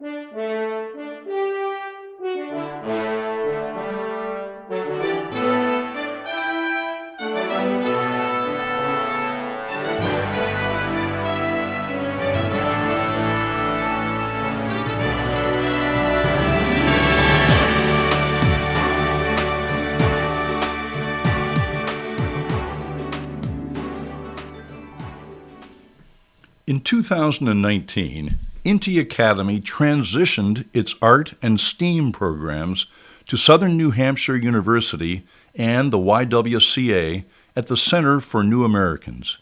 In 2019, Inti Academy transitioned its art and STEAM programs to Southern New Hampshire University and the YWCA at the Center for New Americans,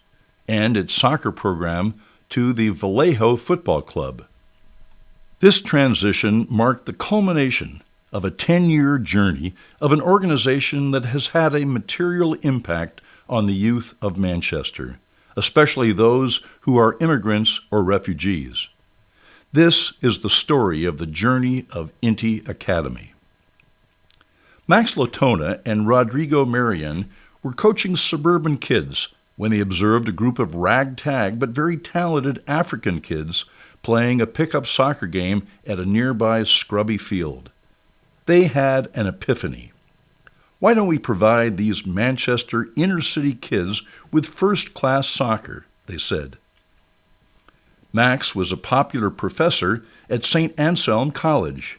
and its soccer program to the Vallejo Football Club. This transition marked the culmination of a 10-year journey of an organization that has had a material impact on the youth of Manchester, especially those who are immigrants or refugees. This is the story of the journey of Inti Academy. Max Latona and Rodrigo Marian were coaching suburban kids when they observed a group of ragtag but very talented African kids playing a pickup soccer game at a nearby scrubby field. They had an epiphany. Why don't we provide these Manchester inner-city kids with first-class soccer, they said. Max was a popular professor at St. Anselm College.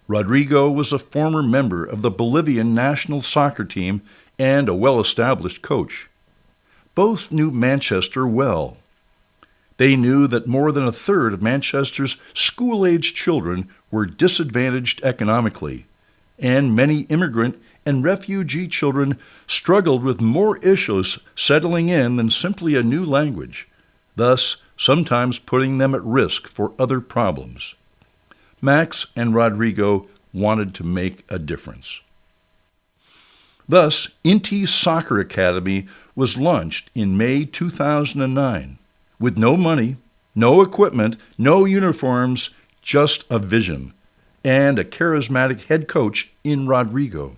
Rodrigo was a former member of the Bolivian national soccer team and a well-established coach. Both knew Manchester well. They knew that more than a third of Manchester's school-aged children were disadvantaged economically, and many immigrant and refugee children struggled with more issues settling in than simply a new language, thus sometimes putting them at risk for other problems. Max and Rodrigo wanted to make a difference. Thus, Inti Soccer Academy was launched in May 2009, with no money, no equipment, no uniforms, just a vision, and a charismatic head coach in Rodrigo.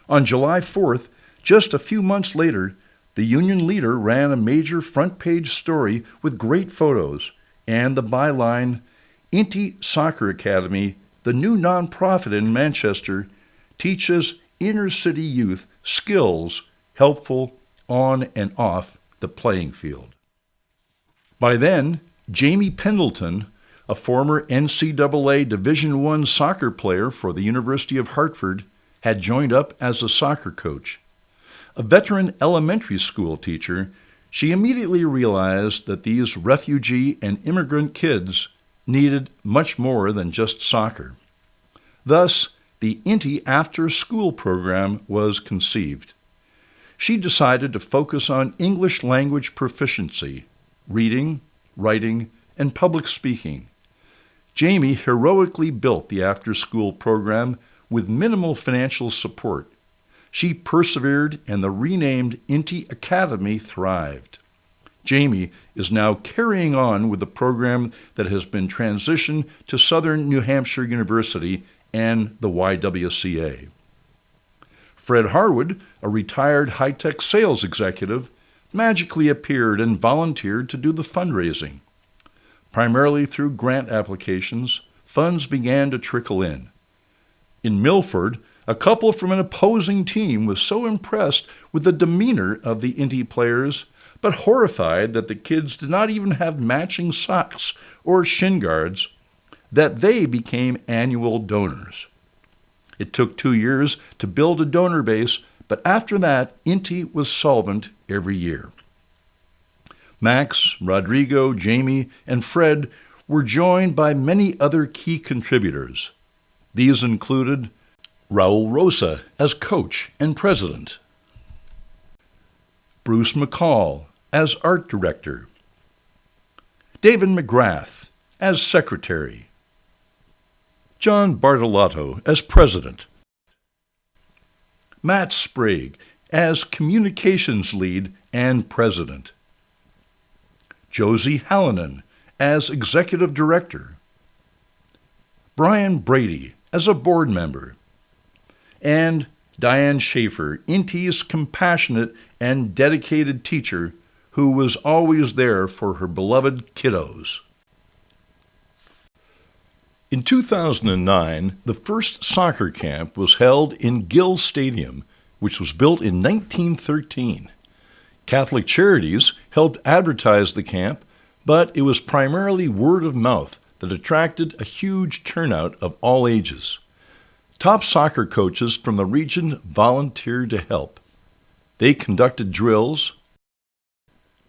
On July 4th, just a few months later, the union leader ran a major front-page story with great photos and the byline, Inti Soccer Academy, the new nonprofit in Manchester, teaches inner-city youth skills helpful on and off the playing field. By then, Jamie Pendleton, a former NCAA Division I soccer player for the University of Hartford, had joined up as a soccer coach. A veteran elementary school teacher, she immediately realized that these refugee and immigrant kids needed much more than just soccer. Thus, the Inti after-school program was conceived. She decided to focus on English language proficiency, reading, writing, and public speaking. Jamie heroically built the after-school program with minimal financial support. She persevered, and the renamed Inti Academy thrived. Jamie is now carrying on with the program that has been transitioned to Southern New Hampshire University and the YWCA. Fred Harwood, a retired high-tech sales executive, magically appeared and volunteered to do the fundraising. Primarily through grant applications, funds began to trickle in. In Milford, a couple from an opposing team was so impressed with the demeanor of the Inti players, but horrified that the kids did not even have matching socks or shin guards, that they became annual donors. It took 2 years to build a donor base, but after that, Inti was solvent every year. Max, Rodrigo, Jamie, and Fred were joined by many other key contributors. These included Raul Rosa as coach and president, Bruce McCall as art director, David McGrath as secretary, John Bartolotto as president, Matt Sprague as communications lead and president, Josie Hallinan as executive director, Brian Brady as a board member, and Diane Schaefer, Inti's compassionate and dedicated teacher who was always there for her beloved kiddos. In 2009, the first soccer camp was held in Gill Stadium, which was built in 1913. Catholic Charities helped advertise the camp, but it was primarily word of mouth that attracted a huge turnout of all ages. Top soccer coaches from the region volunteered to help. They conducted drills,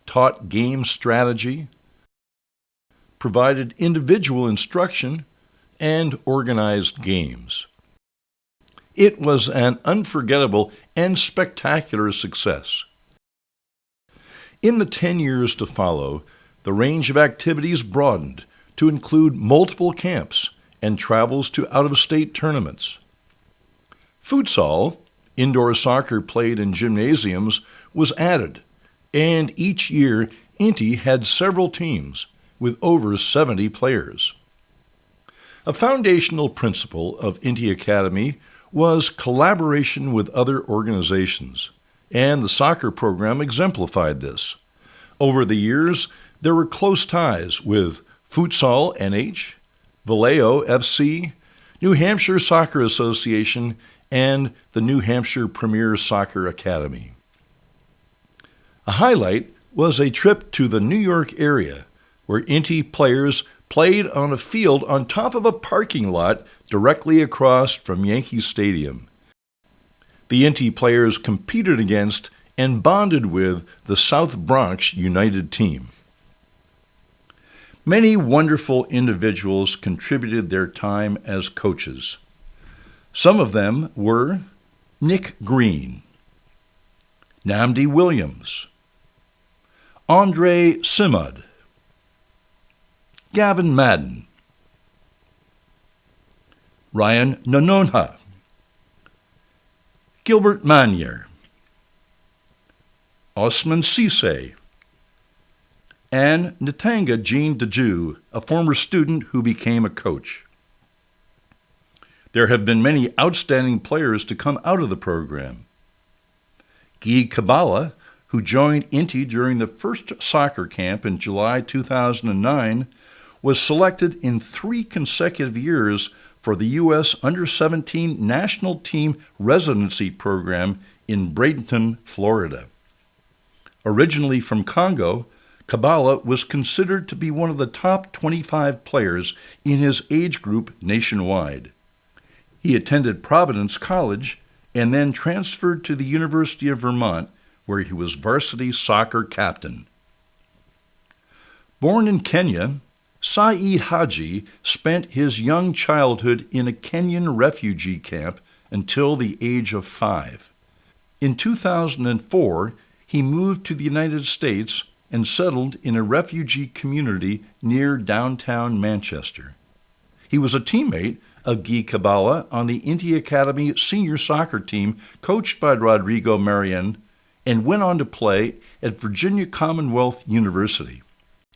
taught game strategy, provided individual instruction, and organized games. It was an unforgettable and spectacular success. In the 10 years to follow, the range of activities broadened to include multiple camps and travels to out-of-state tournaments. Futsal, indoor soccer played in gymnasiums, was added, and each year Inti had several teams with over 70 players. A foundational principle of Inti Academy was collaboration with other organizations, and the soccer program exemplified this. Over the years, there were close ties with Futsal NH, Vallejo FC, New Hampshire Soccer Association, and the New Hampshire Premier Soccer Academy. A highlight was a trip to the New York area, where Inti players played on a field on top of a parking lot directly across from Yankee Stadium. The Inti players competed against and bonded with the South Bronx United team. Many wonderful individuals contributed their time as coaches. Some of them were Nick Green, Namdi Williams, Andre Simad, Gavin Madden, Ryan Nononha, Gilbert Manier, Osman Cisse, and Natanga Jean Deju, a former student who became a coach. There have been many outstanding players to come out of the program. Guy Kabbalah, who joined Inti during the first soccer camp in July 2009, was selected in 3 consecutive years for the U.S. Under-17 National Team Residency Program in Bradenton, Florida. Originally from Congo, Kabbalah was considered to be one of the top 25 players in his age group nationwide. He attended Providence College and then transferred to the University of Vermont, where he was varsity soccer captain. Born in Kenya, Saeed Haji spent his young childhood in a Kenyan refugee camp until the age of 5. In 2004, he moved to the United States and settled in a refugee community near downtown Manchester. He was a teammate of Guy Kabbalah on the Inti Academy senior soccer team coached by Rodrigo Marian and went on to play at Virginia Commonwealth University.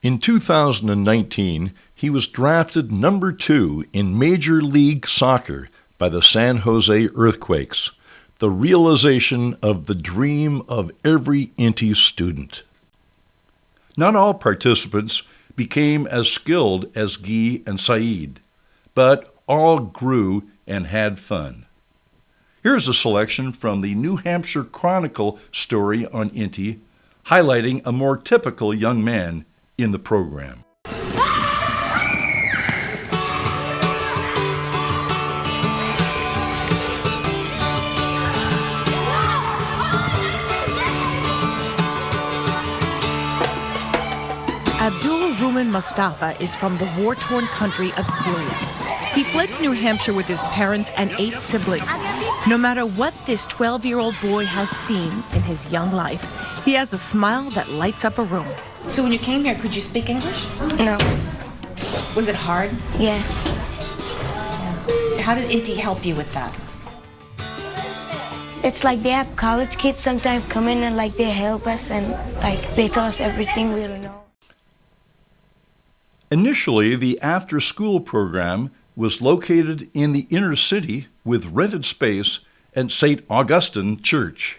In 2019, he was drafted number 2 in Major League Soccer by the San Jose Earthquakes, the realization of the dream of every Inti student. Not all participants became as skilled as Guy and Saeed, but all grew and had fun. Here's a selection from the New Hampshire Chronicle story on Inti, highlighting a more typical young man in the program. Abdul Ruman Mustafa is from the war-torn country of Syria. He fled to New Hampshire with his parents and 8 siblings. No matter what this 12-year-old boy has seen in his young life, he has a smile that lights up a room. So when you came here, could you speak English? No. Was it hard? Yes. How did Inti help you with that? It's like they have college kids sometimes come in and like they help us and like they tell us everything we don't know. Initially, the after-school program was located in the inner city with rented space at St. Augustine Church.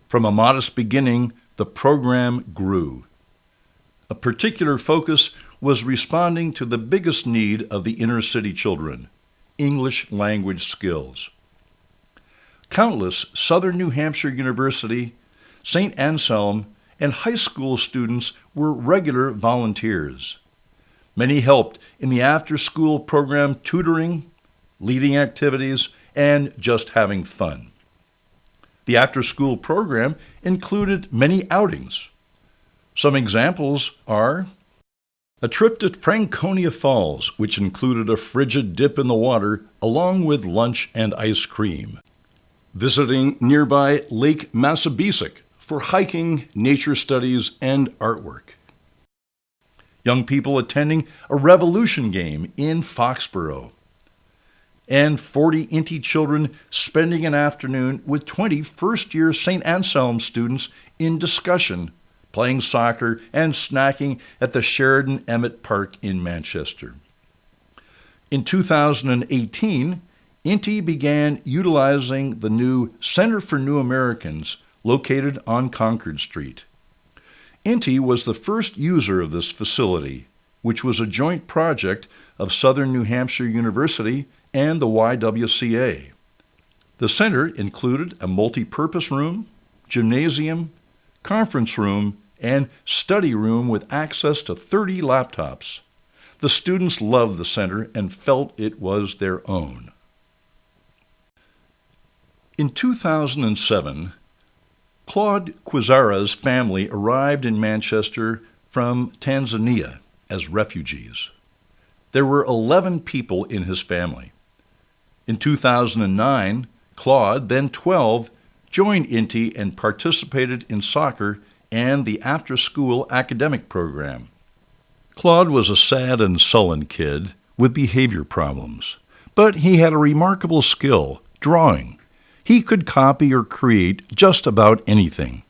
From a modest beginning, the program grew. A particular focus was responding to the biggest need of the inner city children, English language skills. Countless Southern New Hampshire University, St. Anselm, and high school students were regular volunteers. Many helped in the after-school program tutoring, leading activities, and just having fun. The after-school program included many outings. Some examples are a trip to Franconia Falls, which included a frigid dip in the water along with lunch and ice cream. Visiting nearby Lake Massabesic for hiking, nature studies, and artwork. Young people attending a Revolution game in Foxborough. And 40 Inti children spending an afternoon with 20 first-year St. Anselm students in discussion, playing soccer, and snacking at the Sheridan Emmett Park in Manchester. In 2018, Inti began utilizing the new Center for New Americans located on Concord Street. Inti was the first user of this facility, which was a joint project of Southern New Hampshire University and the YWCA. The center included a multi-purpose room, gymnasium, conference room, and study room with access to 30 laptops. The students loved the center and felt it was their own. In 2007, Claude Quizara's family arrived in Manchester from Tanzania as refugees. There were 11 people in his family. In 2009, Claude, then 12, joined Inti and participated in soccer and the after-school academic program. Claude was a sad and sullen kid with behavior problems, but he had a remarkable skill, drawing. He could copy or create just about anything.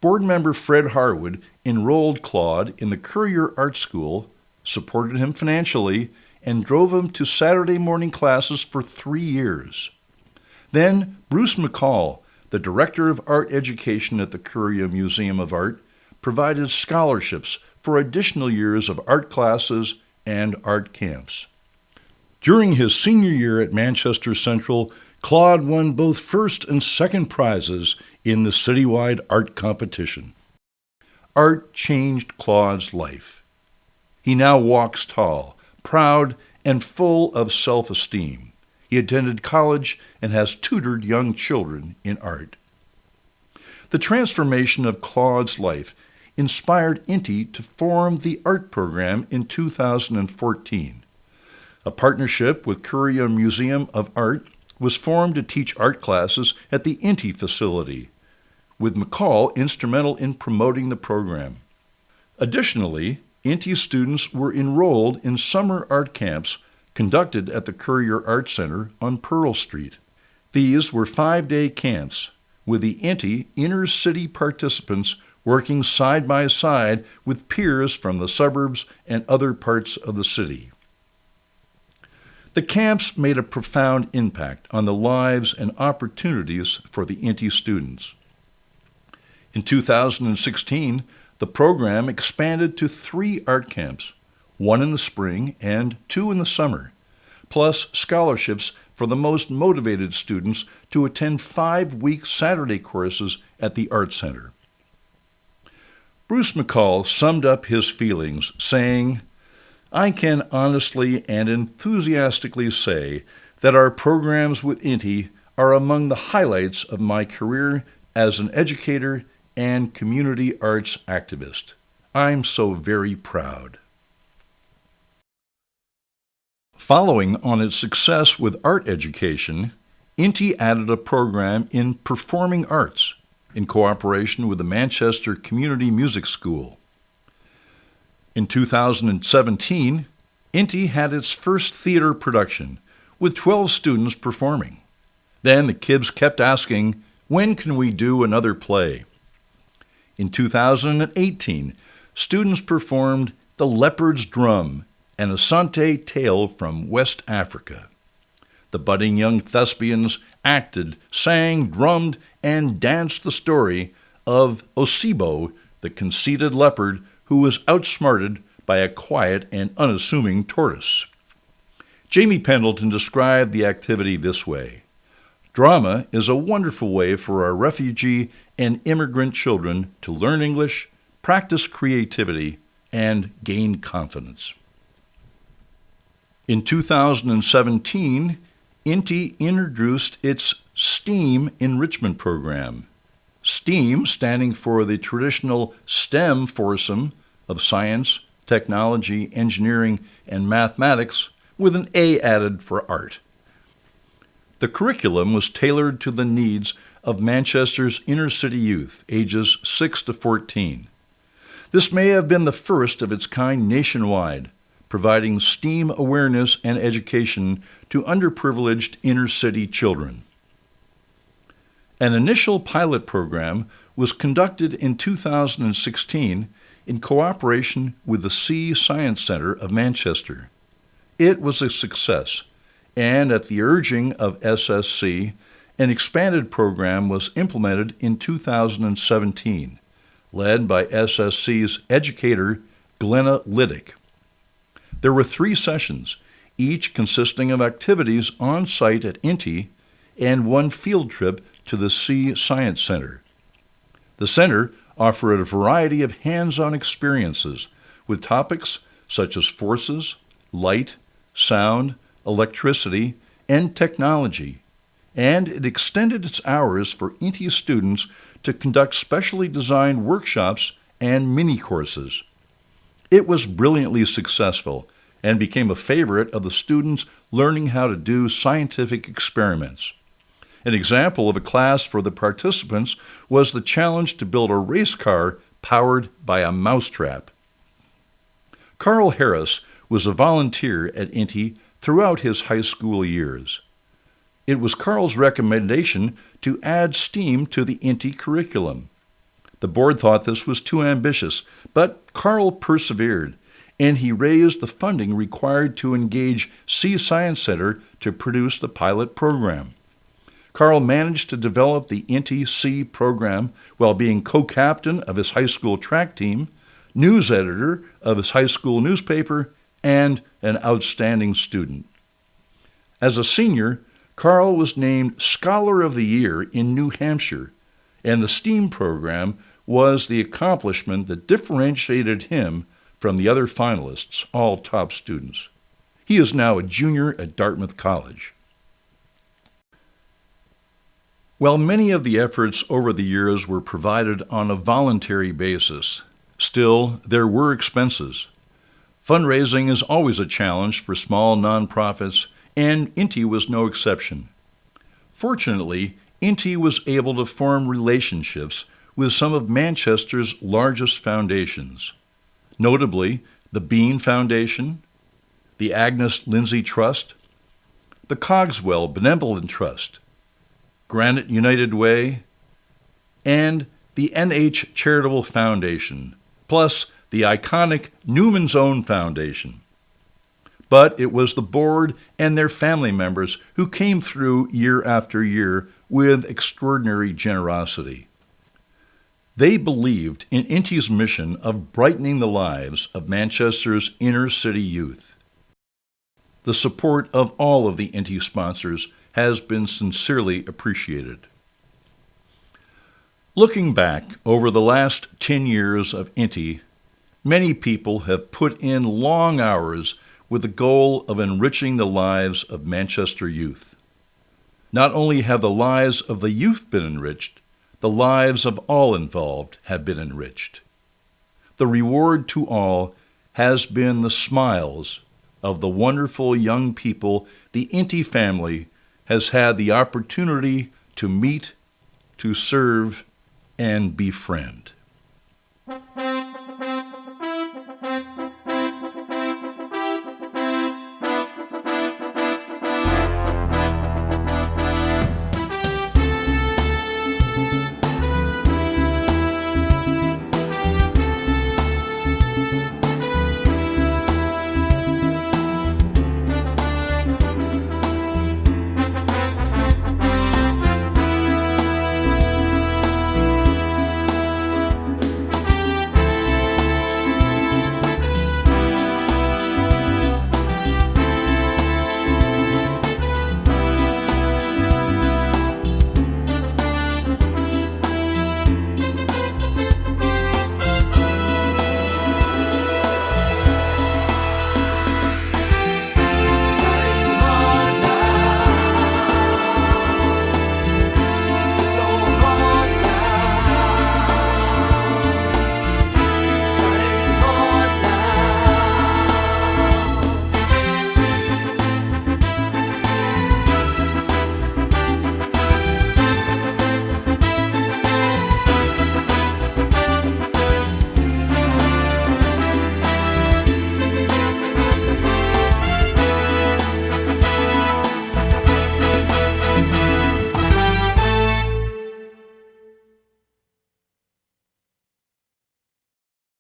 Board member Fred Harwood enrolled Claude in the Courier Art School, supported him financially, and drove him to Saturday morning classes for 3 years. Then Bruce McCall, the director of art education at the Courier Museum of Art, provided scholarships for additional years of art classes and art camps. During his senior year at Manchester Central, Claude won both first and second prizes in the citywide art competition. Art changed Claude's life. He now walks tall, proud, and full of self-esteem. He attended college and has tutored young children in art. The transformation of Claude's life inspired Inti to form the art program in 2014. A partnership with Courier Museum of Art was formed to teach art classes at the Inti facility, with McCall instrumental in promoting the program. Additionally, Inti students were enrolled in summer art camps conducted at the Courier Art Center on Pearl Street. These were 5-day camps, with the Inti inner-city participants working side by side with peers from the suburbs and other parts of the city. The camps made a profound impact on the lives and opportunities for the Inti students. In 2016, the program expanded to 3 art camps, 1 in the spring and 2 in the summer, plus scholarships for the most motivated students to attend 5-week Saturday courses at the Art Center. Bruce McCall summed up his feelings, saying, "I can honestly and enthusiastically say that our programs with Inti are among the highlights of my career as an educator and community arts activist. I'm so very proud." Following on its success with art education, Inti added a program in performing arts in cooperation with the Manchester Community Music School. In 2017, Inti had its first theater production, with 12 students performing. Then the kids kept asking, "When can we do another play?" In 2018, students performed The Leopard's Drum, an Asante tale from West Africa. The budding young thespians acted, sang, drummed, and danced the story of Osibo, the conceited leopard who was outsmarted by a quiet and unassuming tortoise. Jamie Pendleton described the activity this way: "Drama is a wonderful way for our refugee and immigrant children to learn English, practice creativity, and gain confidence." In 2017, Inti introduced its STEAM enrichment program. STEAM standing for the traditional STEM foursome of science, technology, engineering, and mathematics, with an A added for art. The curriculum was tailored to the needs of Manchester's inner-city youth, ages 6 to 14. This may have been the first of its kind nationwide, providing STEAM awareness and education to underprivileged inner-city children. An initial pilot program was conducted in 2016 in cooperation with the Sea Science Centre of Manchester. It was a success, and at the urging of SSC, an expanded program was implemented in 2017, led by SSC's educator, Glenna Liddick. There were 3 sessions, each consisting of activities on site at Inti and 1 field trip to the Sea Science Centre. The center offered a variety of hands-on experiences with topics such as forces, light, sound, electricity, and technology, and it extended its hours for Inti students to conduct specially designed workshops and mini-courses. It was brilliantly successful and became a favorite of the students learning how to do scientific experiments. An example of a class for the participants was the challenge to build a race car powered by a mousetrap. Carl Harris was a volunteer at Inti throughout his high school years. It was Carl's recommendation to add STEAM to the Inti curriculum. The board thought this was too ambitious, but Carl persevered, and he raised the funding required to engage Sea Science Center to produce the pilot program. Carl managed to develop the Inti Sea program while being co-captain of his high school track team, news editor of his high school newspaper, and an outstanding student. As a senior, Carl was named Scholar of the Year in New Hampshire, and the STEAM program was the accomplishment that differentiated him from the other finalists, all top students. He is now a junior at Dartmouth College. While many of the efforts over the years were provided on a voluntary basis, still there were expenses. Fundraising is always a challenge for small nonprofits, and Inti was no exception. Fortunately, Inti was able to form relationships with some of Manchester's largest foundations, notably the Bean Foundation, the Agnes Lindsay Trust, the Cogswell Benevolent Trust, Granite United Way, and the NH Charitable Foundation, plus the iconic Newman's Own Foundation. But it was the board and their family members who came through year after year with extraordinary generosity. They believed in Inti's mission of brightening the lives of Manchester's inner-city youth. The support of all of the Inti sponsors has been sincerely appreciated. Looking back over the last 10 years of Inti, many people have put in long hours with the goal of enriching the lives of Manchester youth. Not only have the lives of the youth been enriched, the lives of all involved have been enriched. The reward to all has been the smiles of the wonderful young people the Inti family has had the opportunity to meet, to serve, and befriend.